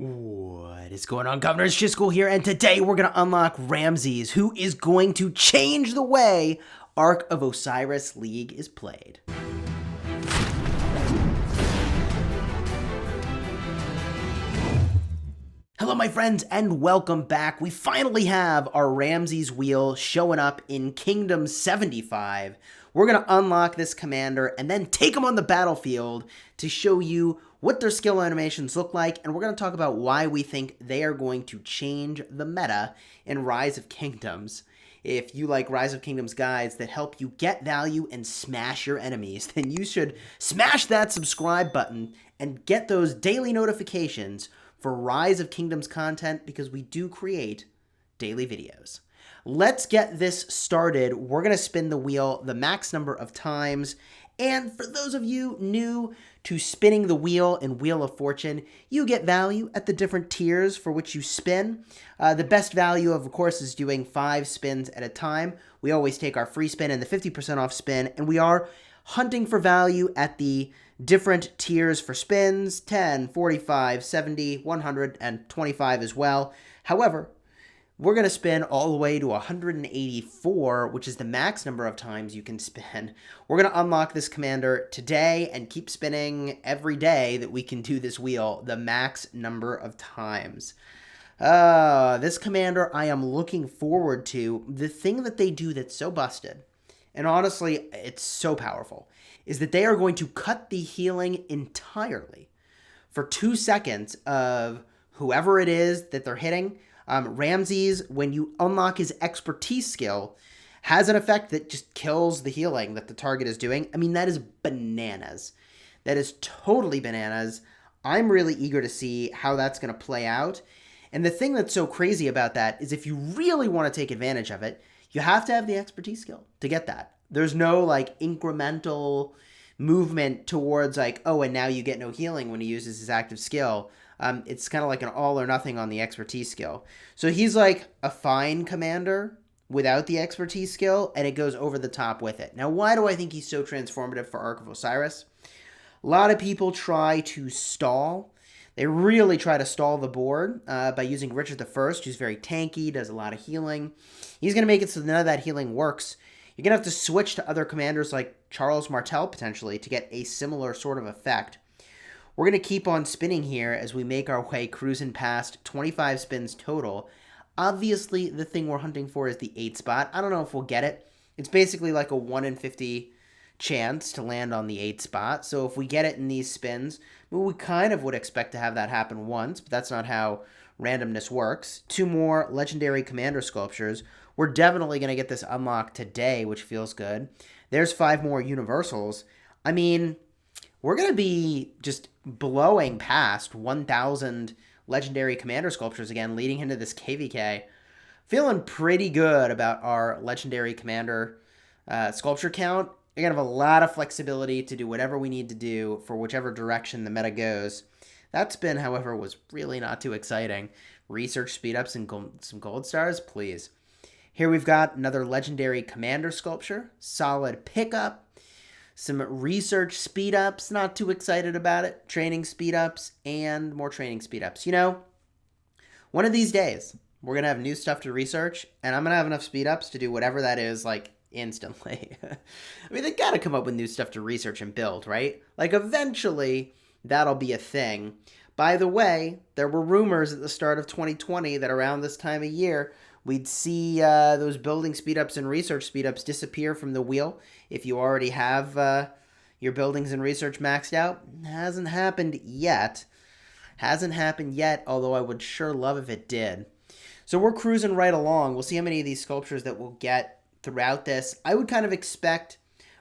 What is going on, Governors? Chisgule here, and today we're going to unlock Ramesses, who is going to change the way Ark of Osiris League is played. Hello, my friends, and welcome back. We finally have our Ramesses wheel showing up in Kingdom 75. We're going to unlock this commander and then take them on the battlefield to show you what their skill animations look like, and we're going to talk about why we think they are going to change the meta in Rise of Kingdoms. If you like Rise of Kingdoms guides that help you get value and smash your enemies, then you should smash that subscribe button and get those daily notifications for Rise of Kingdoms content, because we do create daily videos. Let's get this started. We're going to spin the wheel the max number of times. And for those of you new to spinning the wheel in Wheel of Fortune, you get value at the different tiers for which you spin. The best value, of course, is doing 5 spins at a time. We always take our free spin and the 50% off spin, and we are hunting for value at the different tiers for spins, 10, 45, 70, 100, and 25 as well. However, we're going to spin all the way to 184, which is the max number of times you can spin. We're going to unlock this commander today and keep spinning every day that we can do this wheel the max number of times. This commander I am looking forward to. The thing that they do that's so busted, and honestly, it's so powerful, is that they are going to cut the healing entirely for 2 seconds of whoever it is that they're hitting. Ramesses, when you unlock his expertise skill, has an effect that just kills the healing that the target is doing. I mean, that is bananas. That is totally bananas. I'm really eager to see how that's going to play out. And the thing that's so crazy about that is if you really want to take advantage of it, you have to have the expertise skill to get that. There's no like incremental movement towards like, oh, and now you get no healing when he uses his active skill. It's kind of like an all or nothing on the expertise skill. So he's like a fine commander without the expertise skill, and it goes over the top with it. Now, why do I think he's so transformative for Ark of Osiris? A lot of people try to stall. They really try to stall the board by using Richard I, who's very tanky, does a lot of healing. He's going to make it so none of that healing works. You're going to have to switch to other commanders like Charles Martel, potentially, to get a similar sort of effect. We're going to keep on spinning here as we make our way cruising past 25 spins total. Obviously, the thing we're hunting for is the 8 spot. I don't know if we'll get it. It's basically like a 1 in 50 chance to land on the 8 spot. So if we get it in these spins, we kind of would expect to have that happen once, but that's not how randomness works. 2 more legendary commander sculptures. We're definitely going to get this unlocked today, which feels good. There's 5 more universals. I mean, we're going to be just blowing past 1,000 legendary commander sculptures again, leading into this KVK. Feeling pretty good about our legendary commander sculpture count. We're going to have a lot of flexibility to do whatever we need to do for whichever direction the meta goes. That spin, however, was really not too exciting. Research speed-ups and some gold stars, please. Here we've got another legendary commander sculpture. Solid pickup. Some research speed-ups, not too excited about it. Training speed-ups and more training speed-ups. You know, one of these days, we're going to have new stuff to research, and I'm going to have enough speed-ups to do whatever that is, like, instantly. I mean, they got to come up with new stuff to research and build, right? Like, eventually, that'll be a thing. By the way, there were rumors at the start of 2020 that around this time of year, we'd see those building speedups and research speedups disappear from the wheel if you already have your buildings and research maxed out. Hasn't happened yet. Hasn't happened yet, although I would sure love if it did. So we're cruising right along. We'll see how many of these sculptures that we'll get throughout this. I would kind of expect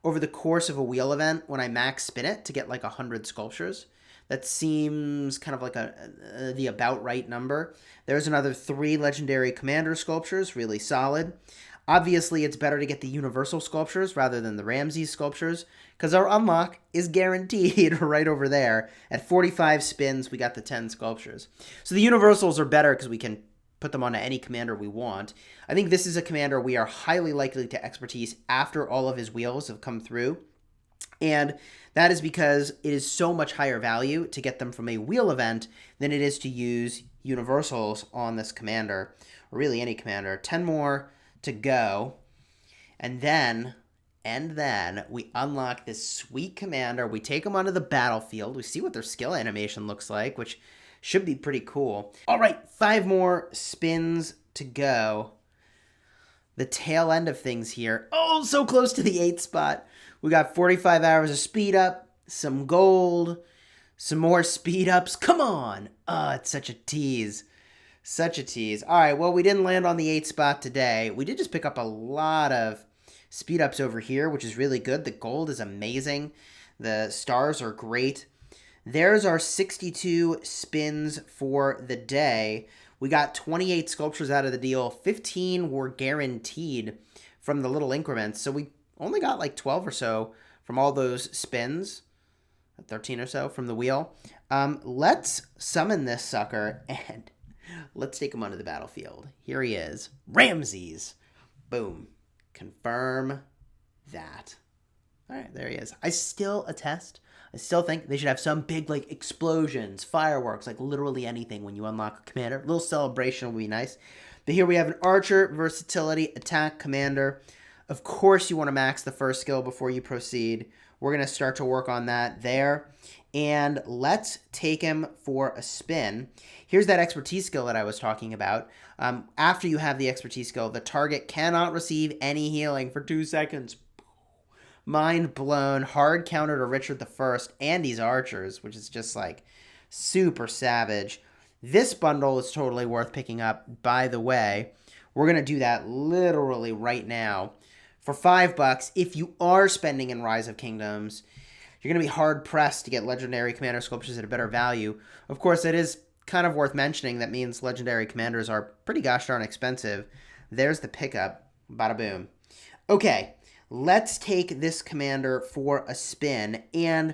over the course of a wheel event, when I max spin it, to get like 100 sculptures. That seems kind of like the about right number. There's another 3 legendary commander sculptures, really solid. Obviously, it's better to get the universal sculptures rather than the Ramesses sculptures, because our unlock is guaranteed right over there. At 45 spins, we got the 10 sculptures. So the universals are better because we can put them onto any commander we want. I think this is a commander we are highly likely to expertise after all of his wheels have come through. And that is because it is so much higher value to get them from a wheel event than it is to use universals on this commander, or really any commander. 10 more to go. And then we unlock this sweet commander. We take them onto the battlefield. We see what their skill animation looks like, which should be pretty cool. All right, 5 more spins to go. The tail end of things here. Oh, so close to the 8 spot. We got 45 hours of speed up, some gold, some more speed ups. Come on. Oh, it's such a tease. Such a tease. All right, well, we didn't land on the 8 spot today. We did just pick up a lot of speed ups over here, which is really good. The gold is amazing. The stars are great. There's our 62 spins for the day. We got 28 sculptures out of the deal. 15 were guaranteed from the little increments. So we only got like 12 or so from all those spins. 13 or so from the wheel. Let's summon this sucker and let's take him onto the battlefield. Here he is. Ramesses. Boom. Confirm that. All right, there he is. I still think they should have some big, like, explosions, fireworks, like literally anything when you unlock a commander. A little celebration will be nice. But here we have an archer, versatility, attack, commander. Of course, you want to max the first skill before you proceed. We're going to start to work on that there. And let's take him for a spin. Here's that expertise skill that I was talking about. After you have the expertise skill, the target cannot receive any healing for 2 seconds. Mind blown. Hard counter to Richard I and these archers, which is just like super savage. This bundle is totally worth picking up, by the way. We're going to do that literally right now. For $5, if you are spending in Rise of Kingdoms, you're going to be hard-pressed to get Legendary Commander Sculptures at a better value. Of course, it is kind of worth mentioning. That means Legendary Commanders are pretty gosh darn expensive. There's the pickup. Bada boom. Okay, let's take this commander for a spin. And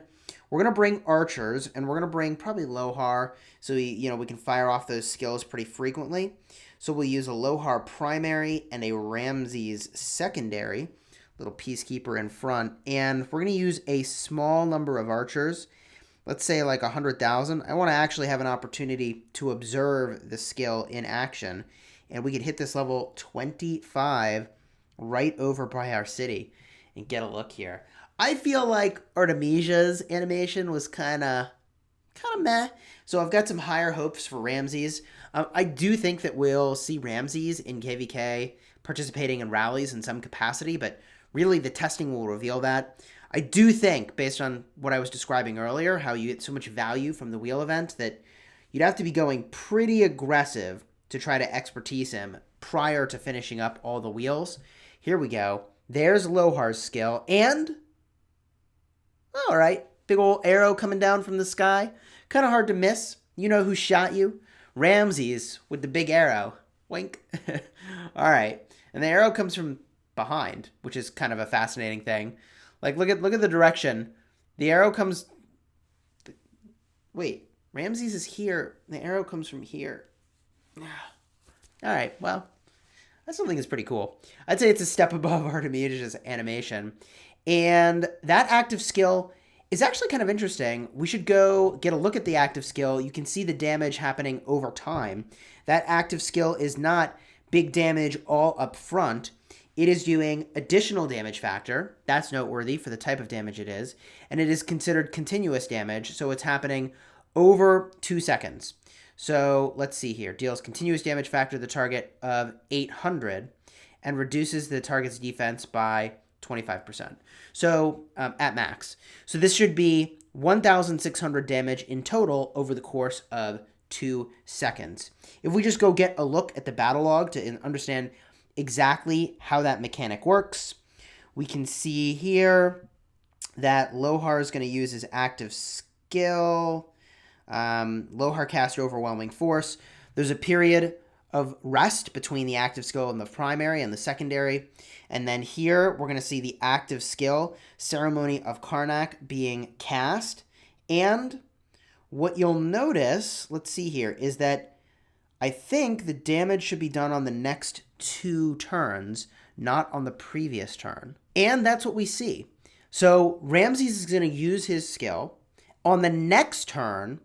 we're going to bring archers, and we're going to bring probably Lohar, so we can fire off those skills pretty frequently. So we'll use a Lohar primary and a Ramesses secondary, little peacekeeper in front, and we're going to use a small number of archers, let's say like 100,000. I want to actually have an opportunity to observe the skill in action, and we could hit this level 25 right over by our city and get a look here. I feel like Artemisia's animation was kind of meh, so I've got some higher hopes for Ramesses. I do think that we'll see Ramesses in KVK participating in rallies in some capacity, but really the testing will reveal that. I do think, based on what I was describing earlier, how you get so much value from the wheel event, that you'd have to be going pretty aggressive to try to expertise him prior to finishing up all the wheels. Here we go. There's Lohar's skill, and all right, big old arrow coming down from the sky. Kind of hard to miss. You know who shot you? Ramesses with the big arrow. Wink. All right. And the arrow comes from behind, which is kind of a fascinating thing. Like, look at the direction. The arrow comes... Wait, Ramesses is here. The arrow comes from here. All right, well, I still think it's pretty cool. I'd say it's a step above Artemisia's animation. And that active skill is actually kind of interesting. We should go get a look at the active skill. You can see the damage happening over time. That active skill is not big damage all up front. It is doing additional damage factor. That's noteworthy for the type of damage it is. And it is considered continuous damage, so it's happening over 2 seconds. So let's see here. Deals continuous damage factor to the target of 800 and reduces the target's defense by 25%. So at max. So this should be 1,600 damage in total over the course of 2 seconds. If we just go get a look at the battle log to understand exactly how that mechanic works, we can see here that Lohar is going to use his active skill. Lohar cast Overwhelming Force. There's a period of rest between the active skill and the primary and the secondary. And then here we're going to see the active skill, Ceremony of Karnak, being cast. And what you'll notice, let's see here, is that I think the damage should be done on the next 2 turns, not on the previous turn. And that's what we see. So Ramses is going to use his skill. On the next turn,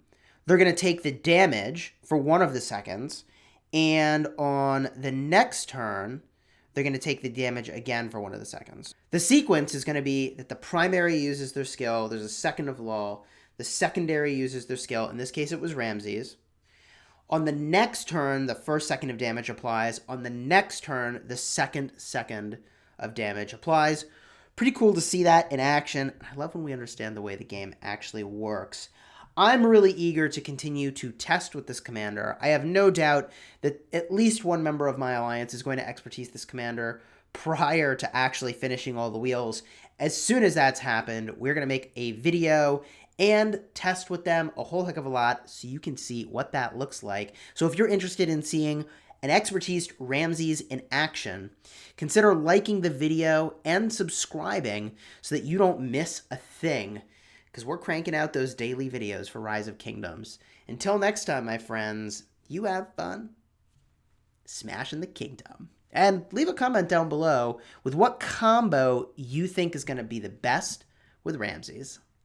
they're going to take the damage for 1 of the seconds. And on the next turn, they're going to take the damage again for 1 of the seconds. The sequence is going to be that the primary uses their skill. There's a second of lull. The secondary uses their skill. In this case, it was Ramses. On the next turn, the first second of damage applies. On the next turn, the second of damage applies. Pretty cool to see that in action. I love when we understand the way the game actually works. I'm really eager to continue to test with this commander. I have no doubt that at least one member of my alliance is going to expertise this commander prior to actually finishing all the wheels. As soon as that's happened, we're going to make a video and test with them a whole heck of a lot so you can see what that looks like. So if you're interested in seeing an expertised Ramses in action, consider liking the video and subscribing so that you don't miss a thing, because we're cranking out those daily videos for Rise of Kingdoms. Until next time, my friends, you have fun smashing the kingdom. And leave a comment down below with what combo you think is going to be the best with Ramses.